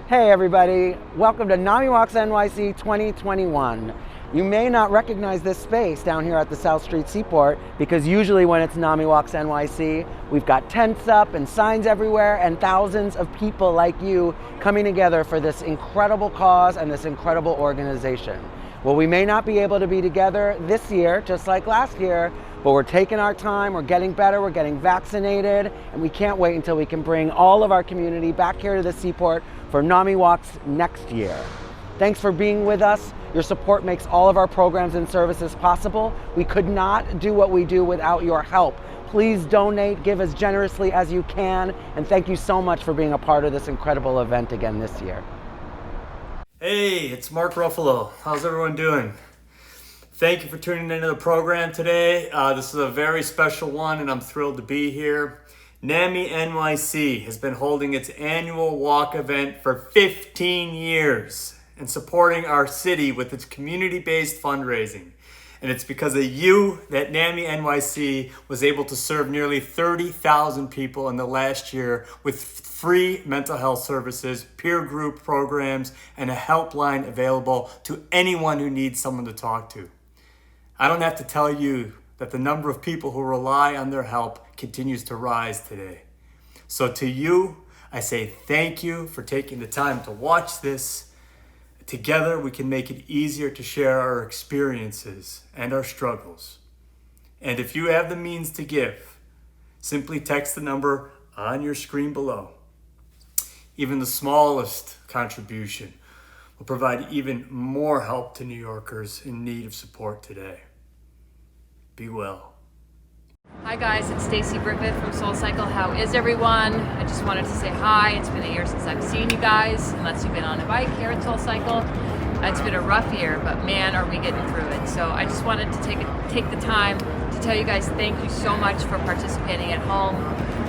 Hey everybody, welcome to NAMIWalks NYC 2021. You may not recognize this space down here at the South Street Seaport because usually when it's NAMIWalks NYC, we've got tents up and signs everywhere and thousands of people like you coming together for this incredible cause and this incredible organization. Well, we may not be able to be together this year, just like last year, but we're taking our time, we're getting better, we're getting vaccinated, and we can't wait until we can bring all of our community back here to the Seaport for NAMI Walks next year. Thanks for being with us. Your support makes all of our programs and services possible. We could not do what we do without your help. Please donate, give as generously as you can, and thank you so much for being a part of this incredible event again this year. Hey, it's Mark Ruffalo. How's everyone doing? Thank you for tuning into the program today. This is a very special one and I'm thrilled to be here. NAMI-NYC has been holding its annual walk event for 15 years and supporting our city with its community-based fundraising. And it's because of you that NAMI-NYC was able to serve nearly 30,000 people in the last year with free mental health services, peer group programs, and a helpline available to anyone who needs someone to talk to. I don't have to tell you that the number of people who rely on their help continues to rise today. So to you, I say thank you for taking the time to watch this. Together, we can make it easier to share our experiences and our struggles. And if you have the means to give, simply text the number on your screen below. Even the smallest contribution will provide even more help to New Yorkers in need of support today. Be well. Hi guys, it's Stacy Griffith from Soulcycle. How is everyone? I just wanted to say hi. It's been a year since I've seen you guys, unless you've been on a bike here at Soulcycle. It's been a rough year, but man, are we getting through it. So I just wanted to take the time to tell you guys thank you so much for participating at home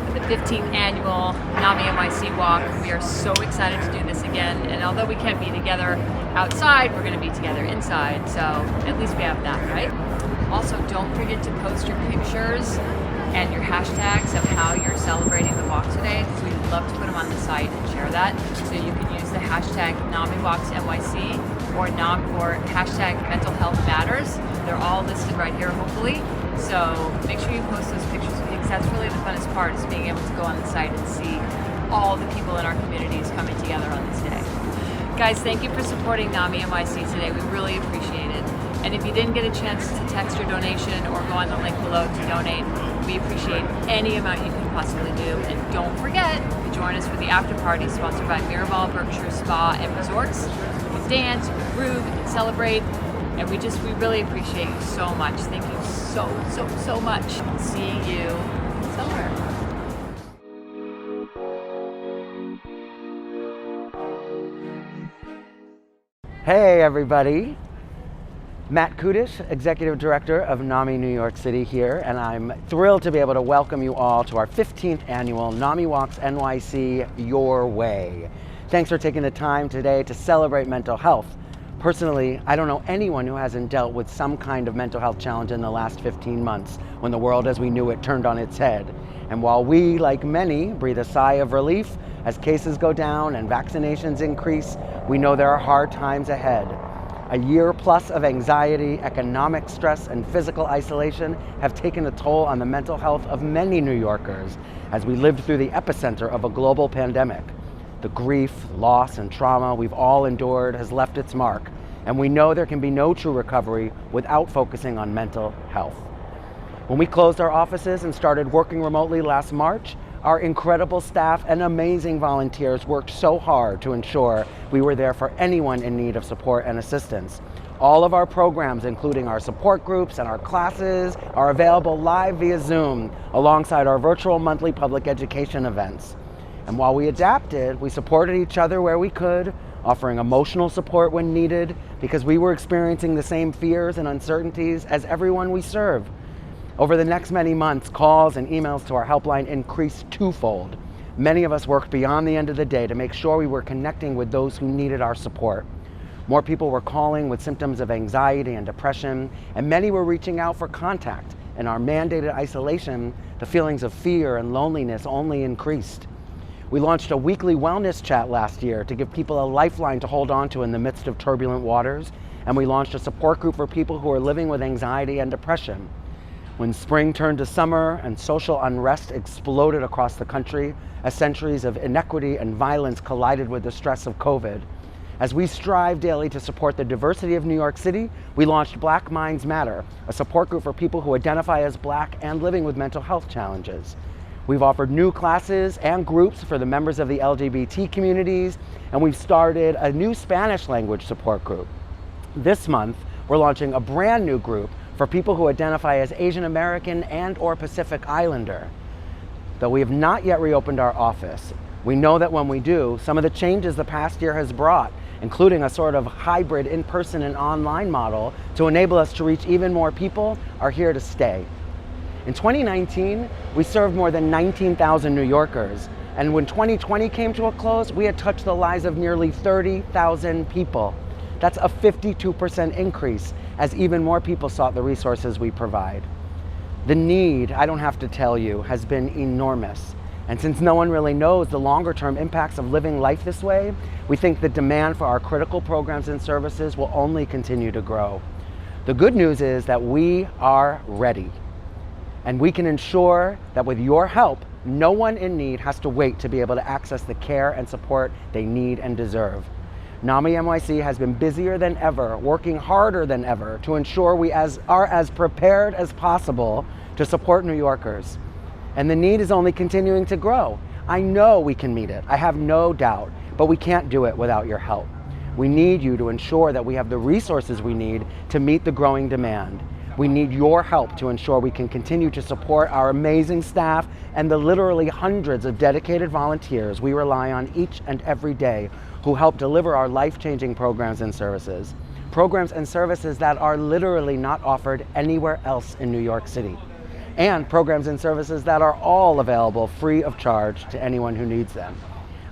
for the 15th annual NAMI-NYC walk. We are so excited to do this again, and although we can't be together outside, we're going to be together inside, so at least we have that, right? Also, don't forget to post your pictures and your hashtags of how you're celebrating the walk today, because we'd love to put them on the site and share that. So you can use the hashtag NAMIWalksNYC or hashtag Mental Health Matters. They're all listed right here, hopefully. So make sure you post those pictures, because that's really the funnest part, is being able to go on the site and see all the people in our communities coming together on this day. Guys, thank you for supporting NAMI-NYC today. We really appreciate it. And if you didn't get a chance to text your donation or go on the link below to donate, we appreciate any amount you can possibly do. And don't forget to join us for the after party sponsored by Miraval Berkshire Spa and Resorts. We can dance, we can groove, we can celebrate, and we really appreciate you so much. Thank you so much. See you somewhere. Hey everybody. Matt Kudish, Executive Director of NAMI New York City here, and I'm thrilled to be able to welcome you all to our 15th annual NAMI Walks NYC Your Way. Thanks for taking the time today to celebrate mental health. Personally, I don't know anyone who hasn't dealt with some kind of mental health challenge in the last 15 months when the world as we knew it turned on its head. And while we, like many, breathe a sigh of relief as cases go down and vaccinations increase, we know there are hard times ahead. A year plus of anxiety, economic stress, and physical isolation have taken a toll on the mental health of many New Yorkers as we lived through the epicenter of a global pandemic. The grief, loss, and trauma we've all endured has left its mark, and we know there can be no true recovery without focusing on mental health. When we closed our offices and started working remotely last March, our incredible staff and amazing volunteers worked so hard to ensure we were there for anyone in need of support and assistance. All of our programs, including our support groups and our classes, are available live via Zoom alongside our virtual monthly public education events. And while we adapted, we supported each other where we could, offering emotional support when needed, because we were experiencing the same fears and uncertainties as everyone we serve. Over the next many months, calls and emails to our helpline increased twofold. Many of us worked beyond the end of the day to make sure we were connecting with those who needed our support. More people were calling with symptoms of anxiety and depression, and many were reaching out for contact and our mandated isolation, the feelings of fear and loneliness only increased. We launched a weekly wellness chat last year to give people a lifeline to hold on to in the midst of turbulent waters, and we launched a support group for people who are living with anxiety and depression. When spring turned to summer and social unrest exploded across the country as centuries of inequity and violence collided with the stress of COVID, as we strive daily to support the diversity of New York City, we launched Black Minds Matter, a support group for people who identify as Black and living with mental health challenges. We've offered new classes and groups for the members of the LGBT communities, and we've started a new Spanish language support group. This month, we're launching a brand new group for people who identify as Asian American and/or Pacific Islander. Though we have not yet reopened our office, we know that when we do, some of the changes the past year has brought, including a sort of hybrid in-person and online model to enable us to reach even more people, are here to stay. In 2019, we served more than 19,000 New Yorkers, and when 2020 came to a close, we had touched the lives of nearly 30,000 people. That's a 52% increase as even more people sought the resources we provide. The need, I don't have to tell you, has been enormous. And since no one really knows the longer-term impacts of living life this way, we think the demand for our critical programs and services will only continue to grow. The good news is that we are ready. And we can ensure that with your help, no one in need has to wait to be able to access the care and support they need and deserve. NAMI-NYC has been busier than ever, working harder than ever to ensure we are as prepared as possible to support New Yorkers. And the need is only continuing to grow. I know we can meet it, I have no doubt, but we can't do it without your help. We need you to ensure that we have the resources we need to meet the growing demand. We need your help to ensure we can continue to support our amazing staff and the literally hundreds of dedicated volunteers we rely on each and every day who help deliver our life-changing programs and services. Programs and services that are literally not offered anywhere else in New York City. And programs and services that are all available free of charge to anyone who needs them.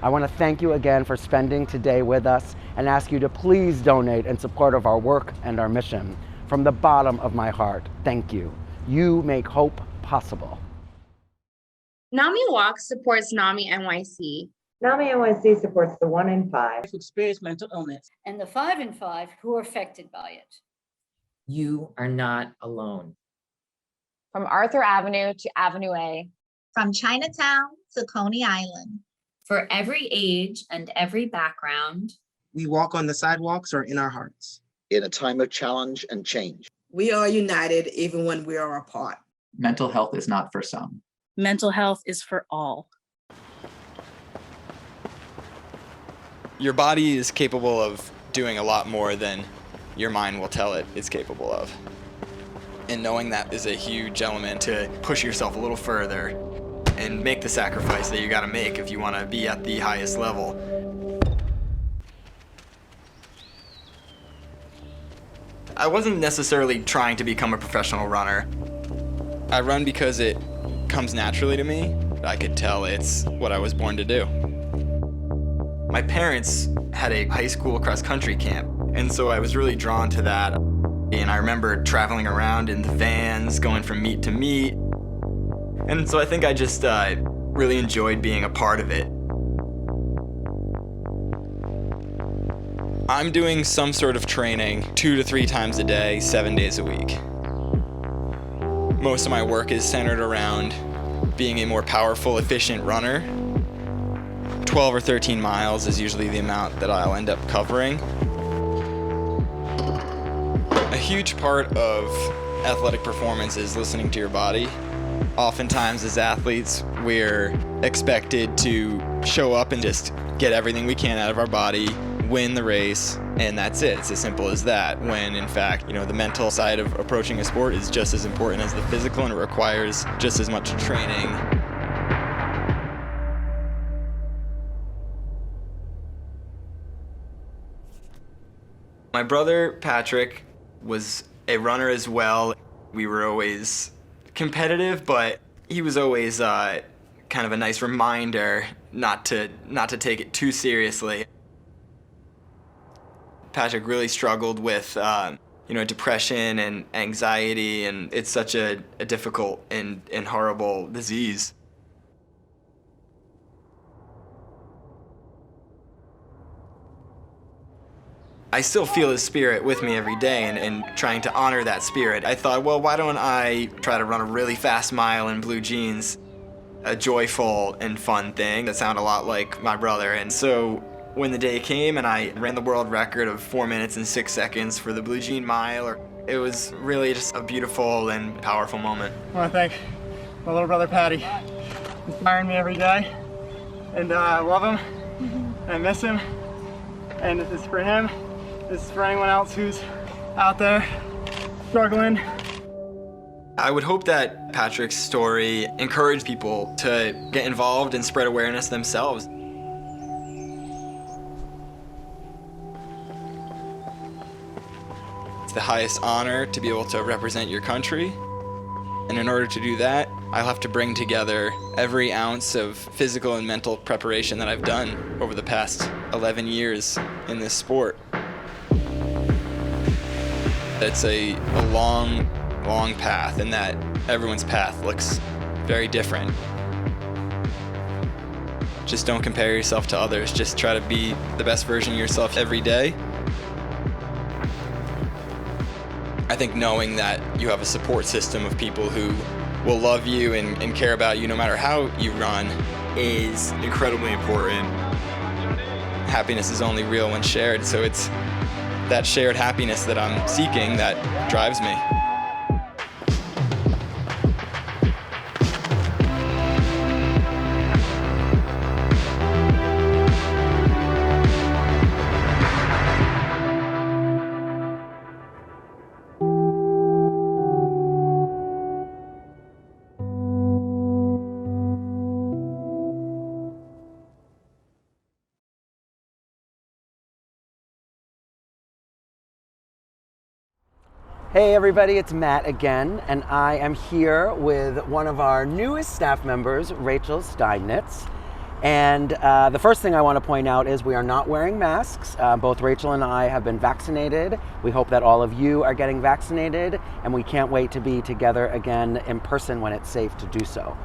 I want to thank you again for spending today with us and ask you to please donate in support of our work and our mission. From the bottom of my heart, thank you. You make hope possible. NAMIWalks supports NAMI-NYC. NAMI-NYC supports the 1 in 5 who experience mental illness and the 5 in 5 who are affected by it. You are not alone. From Arthur Avenue to Avenue A. From Chinatown to Coney Island. For every age and every background. We walk on the sidewalks or in our hearts. In a time of challenge and change. We are united even when we are apart. Mental health is not for some. Mental health is for all. Your body is capable of doing a lot more than your mind will tell it it's capable of. And knowing that is a huge element to push yourself a little further and make the sacrifice that you gotta make if you wanna be at the highest level. I wasn't necessarily trying to become a professional runner. I run because it comes naturally to me. I could tell it's what I was born to do. My parents had a high school cross-country camp, and so I was really drawn to that. And I remember traveling around in the vans, going from meet to meet. And so I think I just really enjoyed being a part of it. I'm doing some sort of training 2 to 3 times a day, 7 days a week. Most of my work is centered around being a more powerful, efficient runner. 12 or 13 miles is usually the amount that I'll end up covering. A huge part of athletic performance is listening to your body. Oftentimes as athletes, we're expected to show up and just get everything we can out of our body, win the race, and that's it. It's as simple as that. When in fact, the mental side of approaching a sport is just as important as the physical, and it requires just as much training. My brother Patrick was a runner as well. We were always competitive, but he was always kind of a nice reminder not to take it too seriously. Patrick really struggled with depression and anxiety, and it's such a difficult and horrible disease. I still feel his spirit with me every day and trying to honor that spirit. I thought, well, why don't I try to run a really fast mile in blue jeans? A joyful and fun thing that sounded a lot like my brother. And so when the day came and I ran the world record of 4 minutes and 6 seconds for the blue jean mile, it was really just a beautiful and powerful moment. I want to thank my little brother Patty, inspiring me every day. And I love him, and I miss him, and this is for him. This is for anyone else who's out there struggling. I would hope that Patrick's story encouraged people to get involved and spread awareness themselves. It's the highest honor to be able to represent your country. And in order to do that, I'll have to bring together every ounce of physical and mental preparation that I've done over the past 11 years in this sport. It's a long path, and that everyone's path looks very different. Just don't compare yourself to others. Just try to be the best version of yourself every day. I think knowing that you have a support system of people who will love you and care about you no matter how you run is incredibly important. Happiness is only real when shared, so it's that shared happiness that I'm seeking that drives me. Hey everybody, it's Matt again, and I am here with one of our newest staff members, Rachel Steinitz. And the first thing I want to point out is we are not wearing masks. Both Rachel and I have been vaccinated. We hope that all of you are getting vaccinated, and we can't wait to be together again in person when it's safe to do so.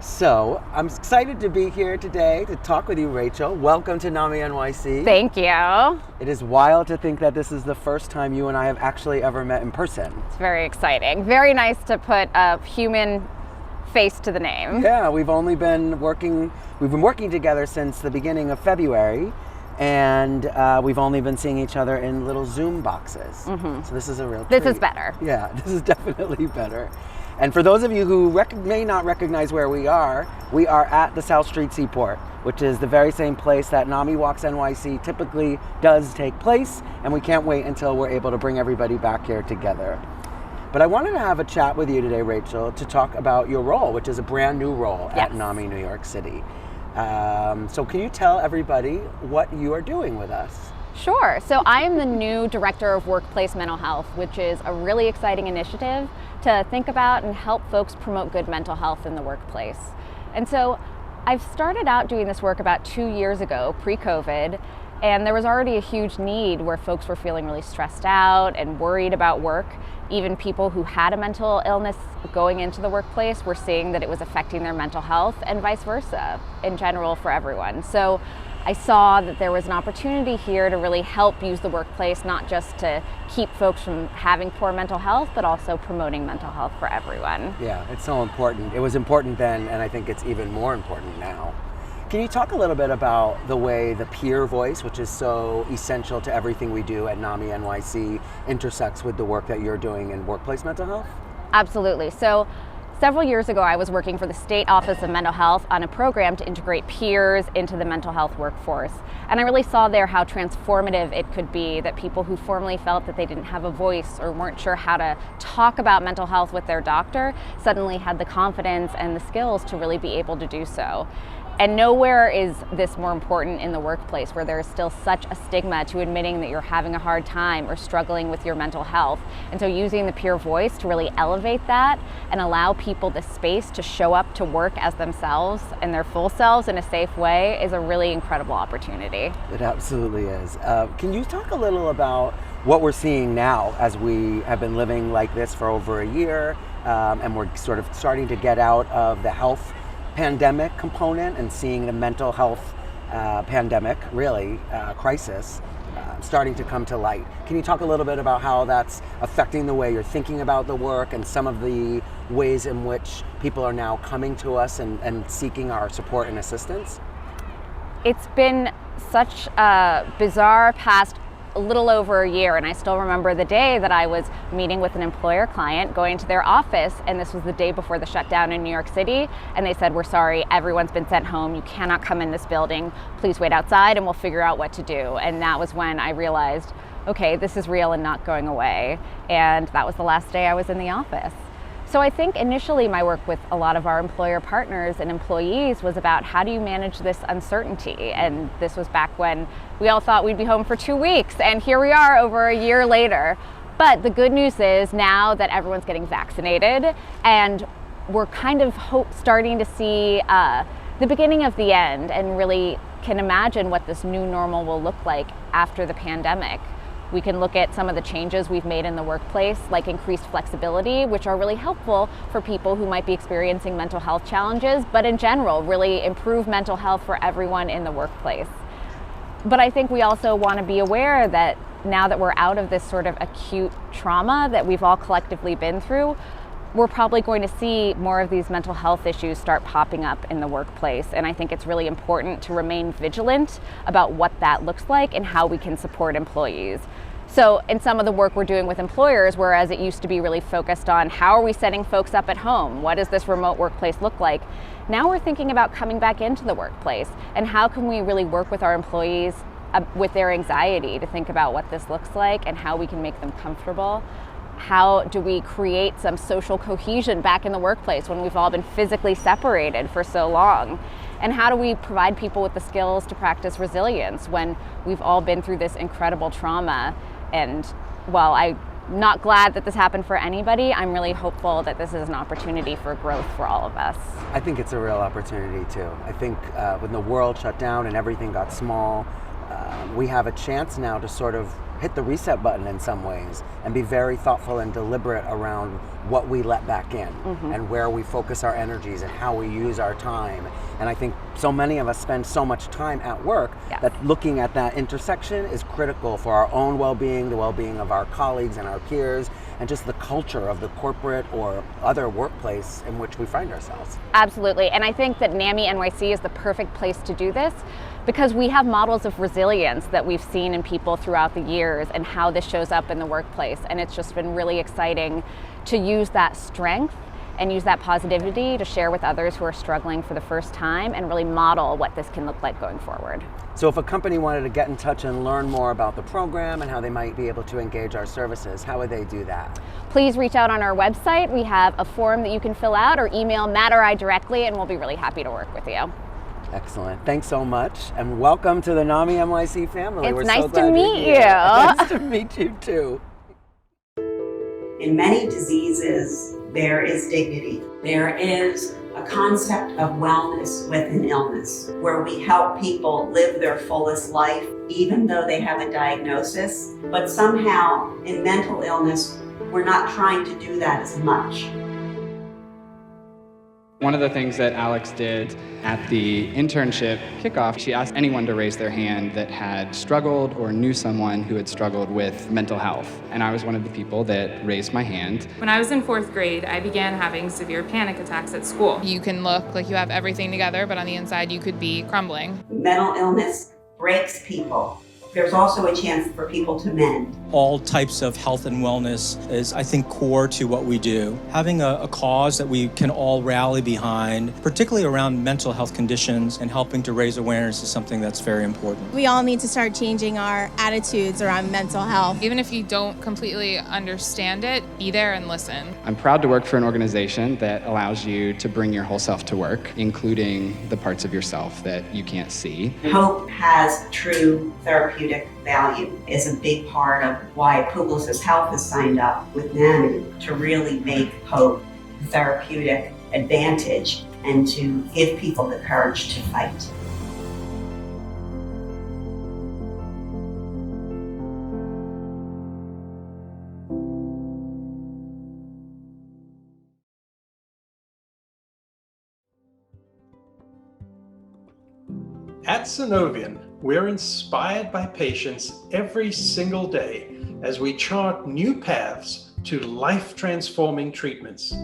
So I'm excited to be here today to talk with you, Rachel. Welcome to NAMI-NYC. Thank you. It is wild to think that this is the first time you and I have actually ever met in person. It's very exciting. Very nice to put a human face to the name. Yeah, we've been working together since the beginning of February, and we've only been seeing each other in little Zoom boxes. So this is a real treat. This is better. Yeah, this is definitely better. And for those of you who may not recognize where we are at the South Street Seaport, which is the very same place that NAMIWalks NYC typically does take place, and we can't wait until we're able to bring everybody back here together. But I wanted to have a chat with you today, Rachel, to talk about your role, which is a brand new role at NAMI New York City. So can you tell everybody what you are doing with us? Sure. So I am the new Director of Workplace Mental Health, which is a really exciting initiative to think about and help folks promote good mental health in the workplace. And so I've started out doing this work about 2 years ago, pre-COVID, and there was already a huge need where folks were feeling really stressed out and worried about work. Even people who had a mental illness going into the workplace were seeing that it was affecting their mental health, and vice versa in general for everyone. So I saw that there was an opportunity here to really help use the workplace, not just to keep folks from having poor mental health, but also promoting mental health for everyone. Yeah, it's so important. It was important then, and I think it's even more important now. Can you talk a little bit about the way the peer voice, which is so essential to everything we do at NAMI-NYC, intersects with the work that you're doing in workplace mental health? Absolutely. So several years ago, I was working for the State Office of Mental Health on a program to integrate peers into the mental health workforce. And I really saw there how transformative it could be that people who formerly felt that they didn't have a voice or weren't sure how to talk about mental health with their doctor suddenly had the confidence and the skills to really be able to do so. And nowhere is this more important in the workplace, where there is still such a stigma to admitting that you're having a hard time or struggling with your mental health. And so using the peer voice to really elevate that and allow people the space to show up to work as themselves and their full selves in a safe way is a really incredible opportunity. It absolutely is. Can you talk a little about what we're seeing now as we have been living like this for over a year, and we're sort of starting to get out of the health pandemic component and seeing the mental health pandemic, really, crisis, starting to come to light. Can you talk a little bit about how that's affecting the way you're thinking about the work and some of the ways in which people are now coming to us and seeking our support and assistance? It's been such a bizarre past a little over a year, and I still remember the day that I was meeting with an employer client, going to their office, and this was the day before the shutdown in New York City, and they said, "We're sorry, everyone's been sent home, you cannot come in this building, please wait outside and we'll figure out what to do." And that was when I realized, okay, this is real and not going away, and that was the last day I was in the office. So I think initially my work with a lot of our employer partners and employees was about how do you manage this uncertainty? And this was back when we all thought we'd be home for 2 weeks, and here we are over a year later. But the good news is now that everyone's getting vaccinated and we're kind of starting to see the beginning of the end and really can imagine what this new normal will look like after the pandemic. We can look at some of the changes we've made in the workplace, like increased flexibility, which are really helpful for people who might be experiencing mental health challenges, but in general, really improve mental health for everyone in the workplace. But I think we also want to be aware that now that we're out of this sort of acute trauma that we've all collectively been through, we're probably going to see more of these mental health issues start popping up in the workplace. And I think it's really important to remain vigilant about what that looks like and how we can support employees. So in some of the work we're doing with employers, whereas it used to be really focused on how are we setting folks up at home? What does this remote workplace look like? Now we're thinking about coming back into the workplace and how can we really work with our employees with their anxiety to think about what this looks like and how we can make them comfortable. How do we create some social cohesion back in the workplace when we've all been physically separated for so long? And how do we provide people with the skills to practice resilience when we've all been through this incredible trauma? And while I'm not glad that this happened for anybody, I'm really hopeful that this is an opportunity for growth for all of us. I think it's a real opportunity too. I think when the world shut down and everything got small, we have a chance now to sort of hit the reset button in some ways and be very thoughtful and deliberate around what we let back in and where we focus our energies and how we use our time. And I think so many of us spend so much time at work that looking at that intersection is critical for our own well-being, the well-being of our colleagues and our peers, and just the culture of the corporate or other workplace in which we find ourselves. Absolutely, and I think that NAMI-NYC is the perfect place to do this because we have models of resilience that we've seen in people throughout the years and how this shows up in the workplace. And it's just been really exciting to use that strength and use that positivity to share with others who are struggling for the first time and really model what this can look like going forward. So if a company wanted to get in touch and learn more about the program and how they might be able to engage our services, how would they do that? Please reach out on our website. We have a form that you can fill out or email Matt or I directly, and we'll be really happy to work with you. Excellent. Thanks so much, and welcome to the NAMI-NYC family. It's We're nice so glad to you're meet here. you. Nice to meet you too. In many diseases, there is dignity. There is a concept of wellness with an illness, where we help people live their fullest life, even though they have a diagnosis. But somehow, in mental illness, we're not trying to do that as much. One of the things that Alex did at the internship kickoff, she asked anyone to raise their hand that had struggled or knew someone who had struggled with mental health. And I was one of the people that raised my hand. When I was in 4th grade, I began having severe panic attacks at school. You can look like you have everything together, but on the inside you could be crumbling. Mental illness breaks people. There's also a chance for people to mend. all types of health and wellness is, I think, core to what we do. Having a cause that we can all rally behind, particularly around mental health conditions and helping to raise awareness, is something that's very important. We all need to start changing our attitudes around mental health. Even if you don't completely understand it, be there and listen. I'm proud to work for an organization that allows you to bring your whole self to work, including the parts of yourself that you can't see. Hope has true therapeutic value, is a big part of why Publicis Health has signed up with NAMI to really make hope a therapeutic advantage and to give people the courage to fight. At Synovian, we're inspired by patients every single day as we chart new paths to life-transforming treatments.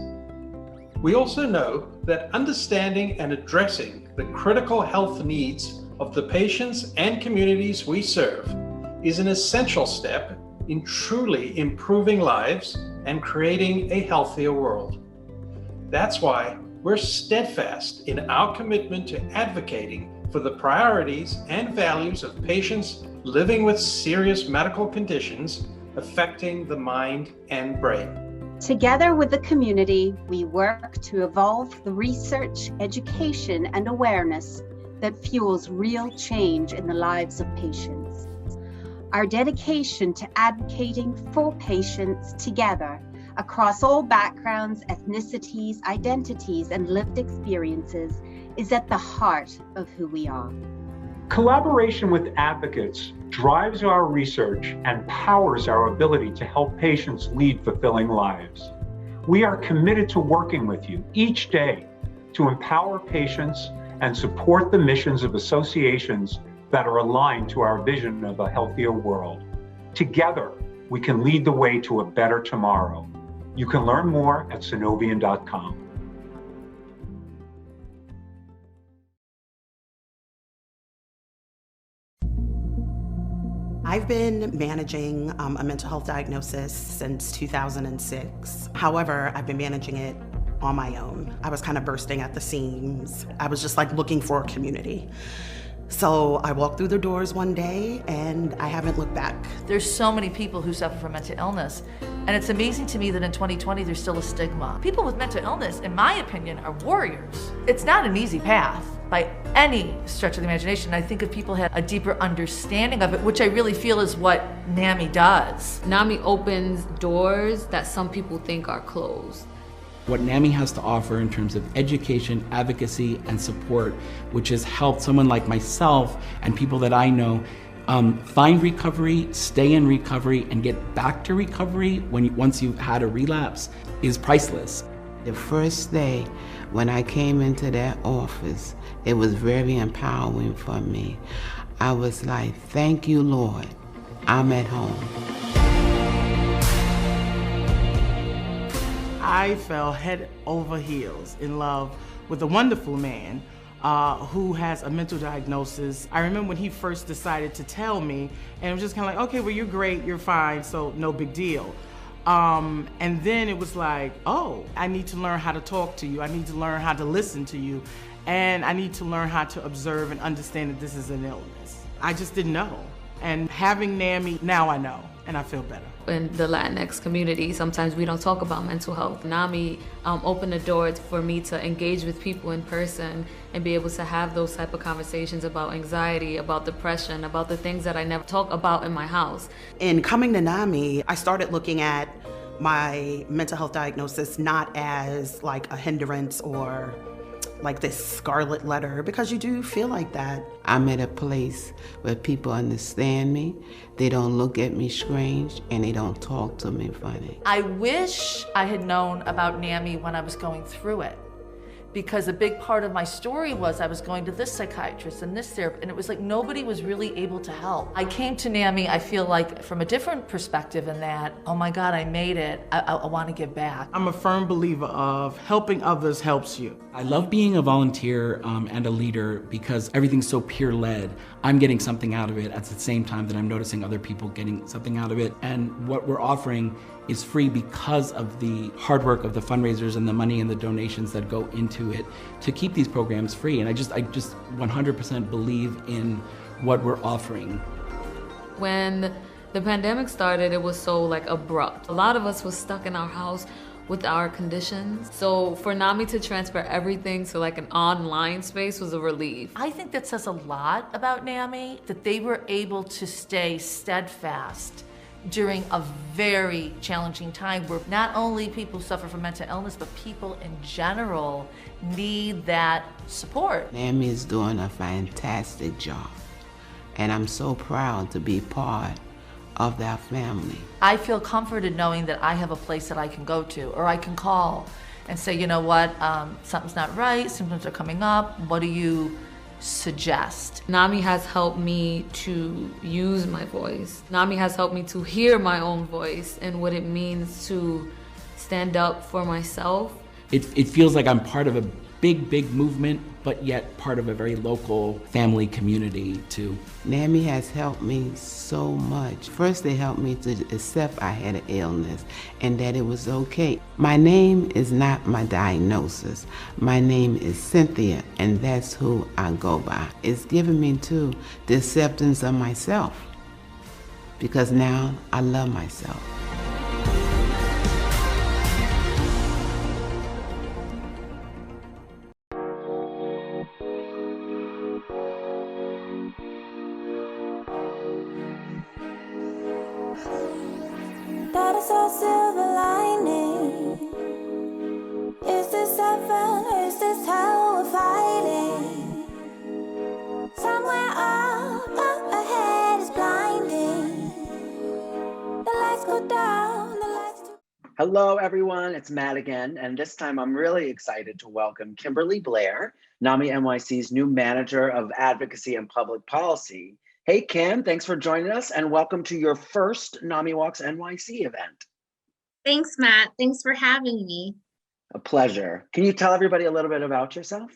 We also know that understanding and addressing the critical health needs of the patients and communities we serve is an essential step in truly improving lives and creating a healthier world. That's why we're steadfast in our commitment to advocating for the priorities and values of patients living with serious medical conditions affecting the mind and brain. Together with the community, we work to evolve the research, education, and awareness that fuels real change in the lives of patients. Our dedication to advocating for patients together across all backgrounds, ethnicities, identities, and lived experiences is at the heart of who we are. Collaboration with advocates drives our research and powers our ability to help patients lead fulfilling lives. We are committed to working with you each day to empower patients and support the missions of associations that are aligned to our vision of a healthier world. Together, we can lead the way to a better tomorrow. You can learn more at synovian.com. I've been managing a mental health diagnosis since 2006. However, I've been managing it on my own. I was kind of bursting at the seams. I was just like looking for a community. So I walked through the doors one day and I haven't looked back. There's so many people who suffer from mental illness, and it's amazing to me that in 2020 there's still a stigma. People with mental illness, in my opinion, are warriors. It's not an easy path by any stretch of the imagination. I think if people had a deeper understanding of it, which I really feel is what NAMI does. NAMI opens doors that some people think are closed. What NAMI has to offer in terms of education, advocacy, and support, which has helped someone like myself and people that I know find recovery, stay in recovery, and get back to recovery once you've had a relapse, is priceless. The first day when I came into that office, it was very empowering for me. I was like, thank you, Lord, I'm at home. I fell head over heels in love with a wonderful man who has a mental diagnosis. I remember when he first decided to tell me, and I was just kind of like, okay, well, you're great, you're fine, so no big deal. And then it was like, oh, I need to learn how to talk to you. I need to learn how to listen to you. And I need to learn how to observe and understand that this is an illness. I just didn't know. And having NAMI, now I know, and I feel better. In the Latinx community, sometimes we don't talk about mental health. NAMI opened the door for me to engage with people in person and be able to have those type of conversations about anxiety, about depression, about the things that I never talk about in my house. In coming to NAMI, I started looking at my mental health diagnosis not as like a hindrance or like this scarlet letter, because you do feel like that. I'm at a place where people understand me, they don't look at me strange, and they don't talk to me funny. I wish I had known about NAMI when I was going through it, because a big part of my story was I was going to this psychiatrist and this therapist, and it was like nobody was really able to help. I came to NAMI, I feel like, from a different perspective in that, oh my God, I made it. I want to give back. I'm a firm believer of helping others helps you. I love being a volunteer and a leader because everything's so peer-led. I'm getting something out of it at the same time that I'm noticing other people getting something out of it. And what we're offering is free because of the hard work of the fundraisers and the money and the donations that go into it to keep these programs free. And I just 100% believe in what we're offering. When the pandemic started, it was so abrupt. A lot of us was stuck in our house with our conditions. So for NAMI to transfer everything to an online space was a relief. I think that says a lot about NAMI, that they were able to stay steadfast during a very challenging time where not only people suffer from mental illness, but people in general need that support. NAMI is doing a fantastic job, and I'm so proud to be part of their family. I feel comforted knowing that I have a place that I can go to, or I can call and say, you know what, something's not right, symptoms are coming up, what do you suggest? NAMI has helped me to use my voice. NAMI has helped me to hear my own voice and what it means to stand up for myself. It feels like I'm part of a big movement, but yet part of a very local family community too. NAMI has helped me so much. First, they helped me to accept I had an illness and that it was okay. My name is not my diagnosis. My name is Cynthia, and that's who I go by. It's given me too the acceptance of myself, because now I love myself. That is our silver lining. Is this heaven or is this hell we're fighting? Somewhere up ahead is blinding. The lights go down, the lights do. Hello, everyone. It's Matt again, and this time I'm really excited to welcome Kimberly Blair, NAMI-NYC's new Manager of Advocacy and Public Policy. Hey, Kim, thanks for joining us, and welcome to your first NAMIWalks NYC event. Thanks, Matt. Thanks for having me. A pleasure. Can you tell everybody a little bit about yourself?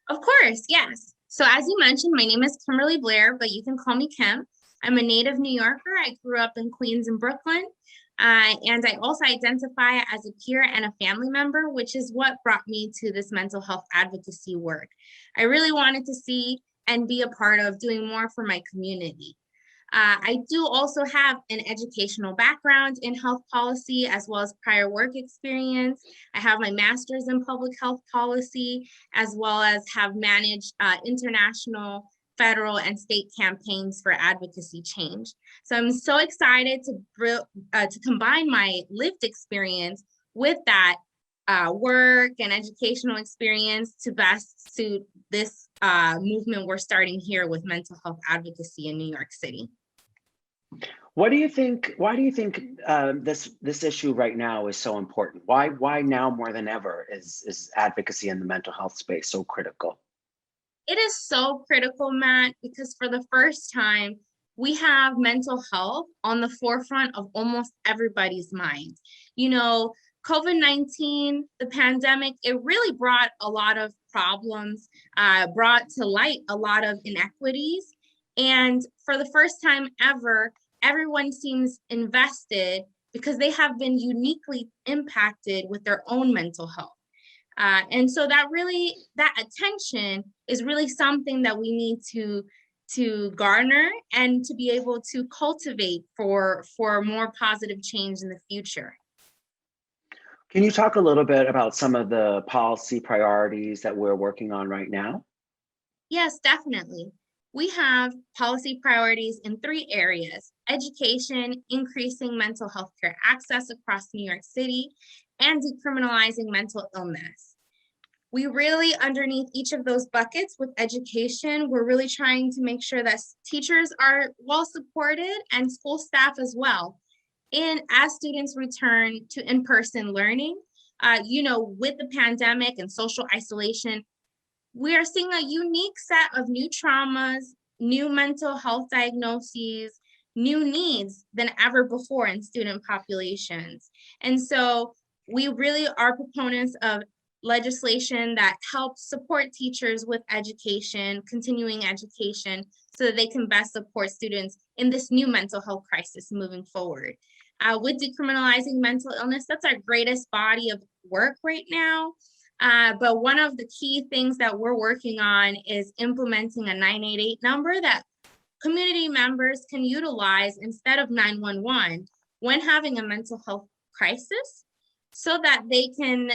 Of course, yes. So as you mentioned, my name is Kimberly Blair, but you can call me Kim. I'm a native New Yorker. I grew up in Queens and Brooklyn. And I also identify as a peer and a family member, which is what brought me to this mental health advocacy work. I really wanted to see and be a part of doing more for my community. I do also have an educational background in health policy as well as prior work experience. I have my master's in public health policy, as well as have managed international, federal, and state campaigns for advocacy change. So I'm so excited to combine my lived experience with that work and educational experience to best suit this movement we're starting here with mental health advocacy in New York City. Why do you think this issue right now is so important? Why now more than ever is advocacy in the mental health space so critical? It is so critical, Matt, because for the first time, we have mental health on the forefront of almost everybody's mind. You know, COVID-19, the pandemic, it really brought a lot of problems, brought to light a lot of inequities. And for the first time ever, everyone seems invested because they have been uniquely impacted with their own mental health. And so that attention is really something that we need to garner and to be able to cultivate for more positive change in the future. Can you talk a little bit about some of the policy priorities that we're working on right now? Yes, definitely. We have policy priorities in 3 areas: education, increasing mental health care access across New York City, and decriminalizing mental illness. We really, underneath each of those buckets with education, we're really trying to make sure that teachers are well supported and school staff as well. And as students return to in-person learning, With the pandemic and social isolation, we are seeing a unique set of new traumas, new mental health diagnoses, new needs than ever before in student populations. And so we really are proponents of legislation that helps support teachers with education, continuing education, so that they can best support students in this new mental health crisis moving forward. With decriminalizing mental illness, that's our greatest body of work right now. But one of the key things that we're working on is implementing a 988 number that community members can utilize instead of 911 when having a mental health crisis, so that they can,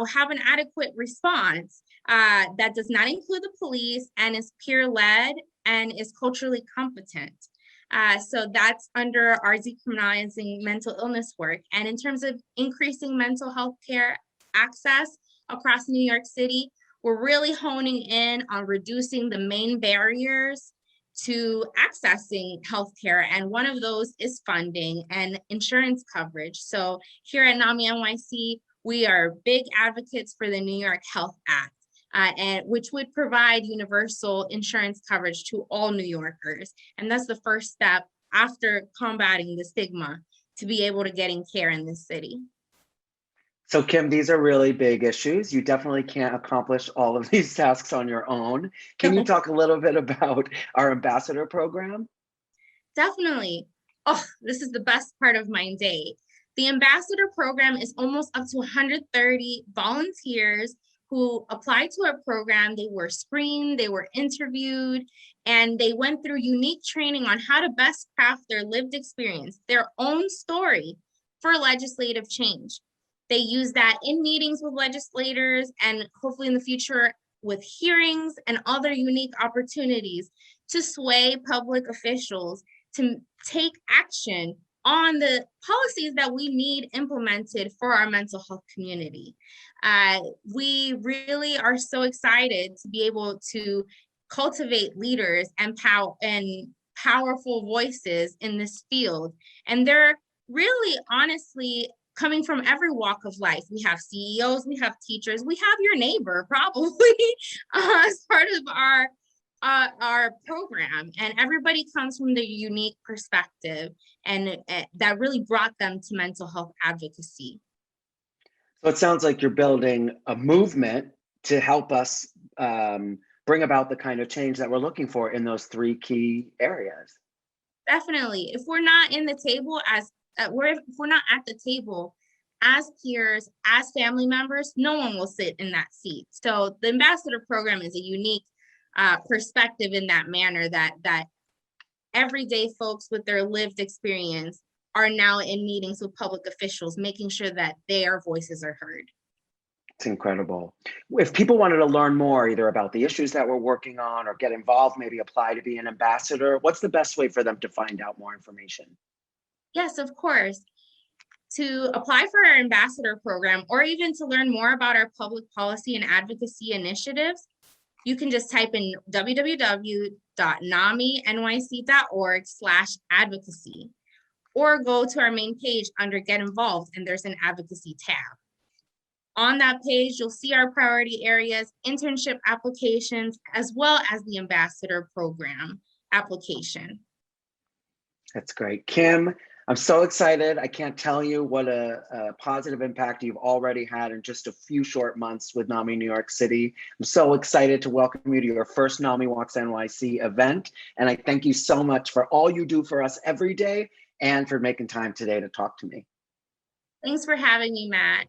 have an adequate response that does not include the police and is peer-led and is culturally competent. So that's under our decriminalizing mental illness work. And in terms of increasing mental health care access across New York City, we're really honing in on reducing the main barriers to accessing healthcare, and one of those is funding and insurance coverage. So here at NAMI-NYC, we are big advocates for the New York Health Act, and which would provide universal insurance coverage to all New Yorkers. And that's the first step after combating the stigma to be able to get in care in this city. So Kim, these are really big issues. You definitely can't accomplish all of these tasks on your own. Can you talk a little bit about our ambassador program? Definitely. Oh, this is the best part of my day. The ambassador program is almost up to 130 volunteers who applied to our program. They were screened, they were interviewed, and they went through unique training on how to best craft their lived experience, their own story for legislative change. They use that in meetings with legislators and hopefully in the future with hearings and other unique opportunities to sway public officials to take action on the policies that we need implemented for our mental health community. We really are so excited to be able to cultivate leaders and powerful voices in this field. And they're really honestly coming from every walk of life. We have CEOs, we have teachers, we have your neighbor probably as part of our program, and everybody comes from their unique perspective, and that really brought them to mental health advocacy. So it sounds like you're building a movement to help us bring about the kind of change that we're looking for in those three key areas. Definitely. If we're not in the table if we're not at the table as peers, as family members, no one will sit in that seat. So the ambassador program is a unique perspective in that manner, that everyday folks with their lived experience are now in meetings with public officials, making sure that their voices are heard. It's incredible. If people wanted to learn more either about the issues that we're working on or get involved, maybe apply to be an ambassador, what's the best way for them to find out more information? Yes, of course. To apply for our ambassador program, or even to learn more about our public policy and advocacy initiatives, you can just type in www.naminyc.org/advocacy, or go to our main page under Get Involved, and there's an advocacy tab. On that page, you'll see our priority areas, internship applications, as well as the ambassador program application. That's great. Kim, I'm so excited. I can't tell you what a positive impact you've already had in just a few short months with NAMI New York City. I'm so excited to welcome you to your first NAMIWalks NYC event. And I thank you so much for all you do for us every day and for making time today to talk to me. Thanks for having me, Matt.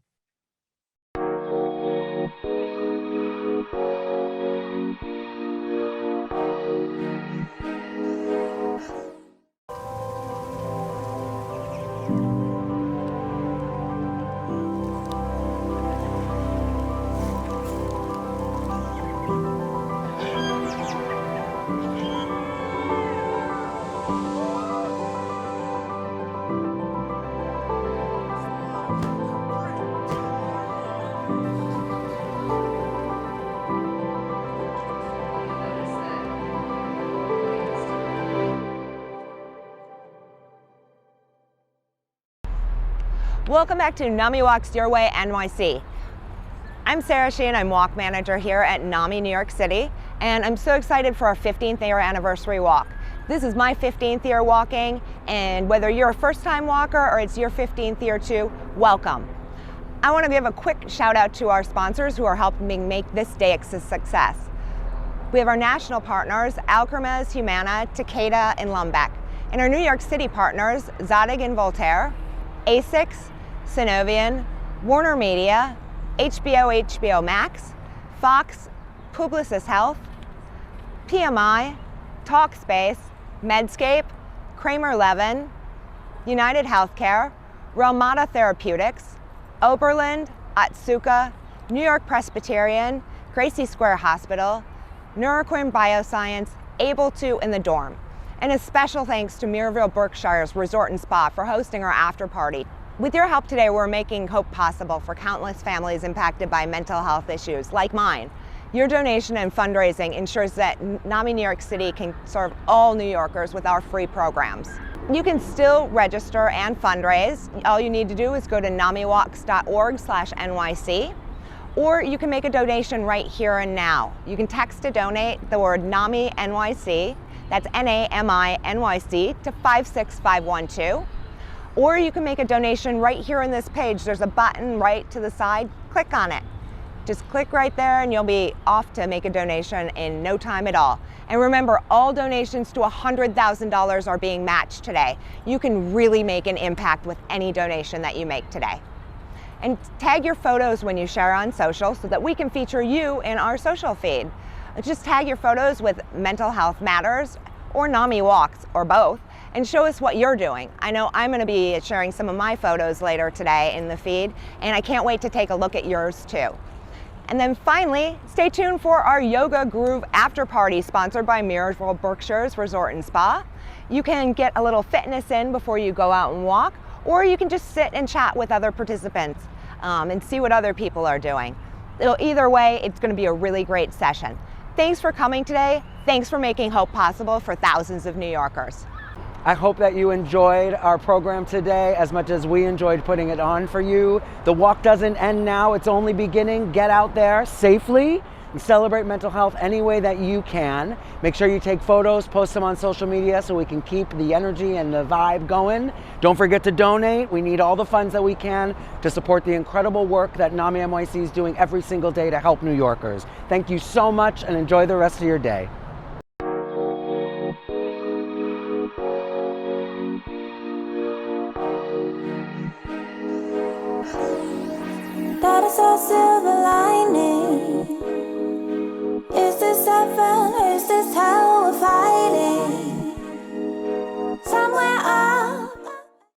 Welcome back to NAMIWalks Your Way NYC. I'm Sarah Sheehan, I'm walk manager here at NAMI New York City, and I'm so excited for our 15th year anniversary walk. This is my 15th year walking, and whether you're a first-time walker or it's your 15th year too, welcome. I want to give a quick shout out to our sponsors who are helping make this day a success. We have our national partners, Alkermes, Humana, Takeda, and Lundbeck, and our New York City partners, Zadig and Voltaire, ASICS, Synovian, Warner Media, HBO Max, Fox, Publicis Health, PMI, Talkspace, Medscape, Kramer-Levin, United Healthcare, Relmada Therapeutics, Oberland, Otsuka, New York Presbyterian, Gracie Square Hospital, Neuroquin Bioscience, Able2, and The Dorm. And a special thanks to Mirabel Berkshire's Resort and Spa for hosting our after party. With your help today, we're making hope possible for countless families impacted by mental health issues like mine. Your donation and fundraising ensures that NAMI New York City can serve all New Yorkers with our free programs. You can still register and fundraise. All you need to do is go to NAMIWalks.org/NYC, or you can make a donation right here and now. You can text to donate the word NAMI-NYC, that's NAMI-NYC, to 56512. Or you can make a donation right here on this page. There's a button right to the side. Click on it. Just click right there and you'll be off to make a donation in no time at all. And remember, all donations to $100,000 are being matched today. You can really make an impact with any donation that you make today. And tag your photos when you share on social so that we can feature you in our social feed. Just tag your photos with Mental Health Matters or NAMI Walks, or both, and show us what you're doing. I know I'm going to be sharing some of my photos later today in the feed, and I can't wait to take a look at yours too. And then finally, stay tuned for our Yoga Groove after party sponsored by Mirabel Berkshire's Resort and Spa. You can get a little fitness in before you go out and walk, or you can just sit and chat with other participants and see what other people are doing. Either way, it's going to be a really great session. Thanks for coming today. Thanks for making hope possible for thousands of New Yorkers. I hope that you enjoyed our program today as much as we enjoyed putting it on for you. The walk doesn't end now, it's only beginning. Get out there safely and celebrate mental health any way that you can. Make sure you take photos, post them on social media so we can keep the energy and the vibe going. Don't forget to donate. We need all the funds that we can to support the incredible work that NAMI-NYC is doing every single day to help New Yorkers. Thank you so much and enjoy the rest of your day. That is our silver lining. Is this heaven or is this hell?